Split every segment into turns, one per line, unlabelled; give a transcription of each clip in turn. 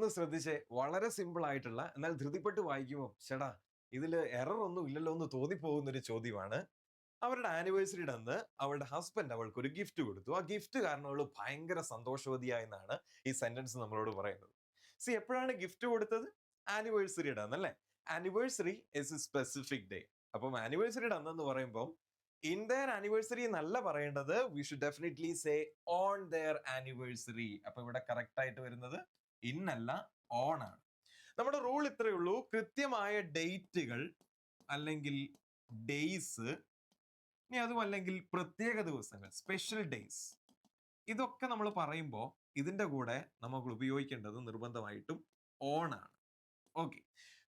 ഒന്ന് ശ്രദ്ധിച്ചേ, വളരെ സിമ്പിൾ ആയിട്ടുള്ള, എന്നാൽ ധൃതിപ്പെട്ട് വായിക്കുമ്പോൾ ചേടാ ഇതിൽ എറർ ഒന്നും ഇല്ലല്ലോ എന്ന് തോന്നിപ്പോകുന്ന ഒരു ചോദ്യമാണ്. അവരുടെ ആനിവേഴ്സറിയുടെ അന്ന് അവളുടെ ഹസ്ബൻഡ് അവൾക്ക് ഒരു ഗിഫ്റ്റ് കൊടുത്തു. ആ ഗിഫ്റ്റ് കാരണം അവൾ ഭയങ്കര സന്തോഷവതിയായെന്നാണ് ഈ സെന്റൻസ് നമ്മളോട് പറയുന്നത്. സി, എപ്പോഴാണ് ഗിഫ്റ്റ് കൊടുത്തത്? ആനിവേഴ്സറിയുടെ അന്ന് അല്ലേ? Anniversary is A specific day. അപ്പം ആനിവേഴ്സറിയുടെ അന്നെന്ന് പറയുമ്പോൾ ഇൻ ദെയർ ആനിവേഴ്സറി എന്നല്ല പറയേണ്ടത്. We should definitely say on their anniversary. അപ്പൊ ഇവിടെ കറക്റ്റ് ആയിട്ട് വരുന്നത് ഇൻ അല്ല, ഓൺ ആണ്. നമ്മുടെ റൂൾ ഇത്രയേ ഉള്ളൂ. കൃത്യമായ ഡേറ്റുകൾ അല്ലെങ്കിൽ ഡേയ്സ്, ഇനി അതും അല്ലെങ്കിൽ പ്രത്യേക ദിവസങ്ങൾ, സ്പെഷ്യൽ ഡേയ്സ്, ഇതൊക്കെ നമ്മൾ പറയുമ്പോൾ ഇതിന്റെ കൂടെ നമുക്ക് ഉപയോഗിക്കേണ്ടത് നിർബന്ധമായിട്ടും ഓൺ ആണ്. Okay.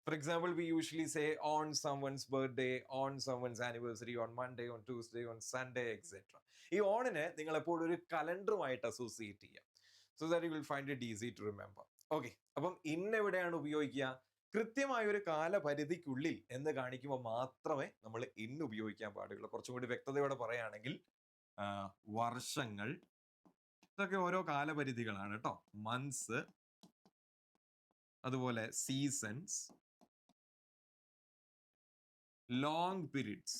For example, we usually say on someone's birthday, on someone's anniversary, on Monday, on Tuesday, on Sunday, etc. ഈ ഓണിനെ നിങ്ങൾ എപ്പോഴും ഒരു കലണ്ടറുമായിട്ട് അസോസിയേറ്റ് ചെയ്യുക. So that you will find it easy to remember. Okay. അപ്പം ഇന്ന് എവിടെയാണ് ഉപയോഗിക്കുക? കൃത്യമായ ഒരു കാലപരിധിക്കുള്ളിൽ എന്ന് കാണിക്കുമ്പോൾ മാത്രമേ നമ്മൾ ഇന്ന് ഉപയോഗിക്കാൻ പാടുള്ളൂ. കുറച്ചും കൂടി വ്യക്തതയോടെ പറയുകയാണെങ്കിൽ വർഷങ്ങൾ, ഇതൊക്കെ ഓരോ കാലപരിധികളാണ് കേട്ടോ. മന്ത്സ്, അതുപോലെ സീസൺസ്, ലോങ് പീരീഡ്സ്.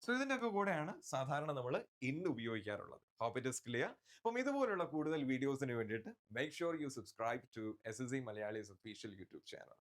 സോ ഇതിന്റെ ഒക്കെ കൂടെയാണ് സാധാരണ നമ്മൾ ഇന്ന് ഉപയോഗിക്കാറുള്ളത്. Hope it is clear. അപ്പം ഇതുപോലുള്ള കൂടുതൽ വീഡിയോസിന് വേണ്ടിയിട്ട് make sure you subscribe to SSC Malayalees official YouTube channel.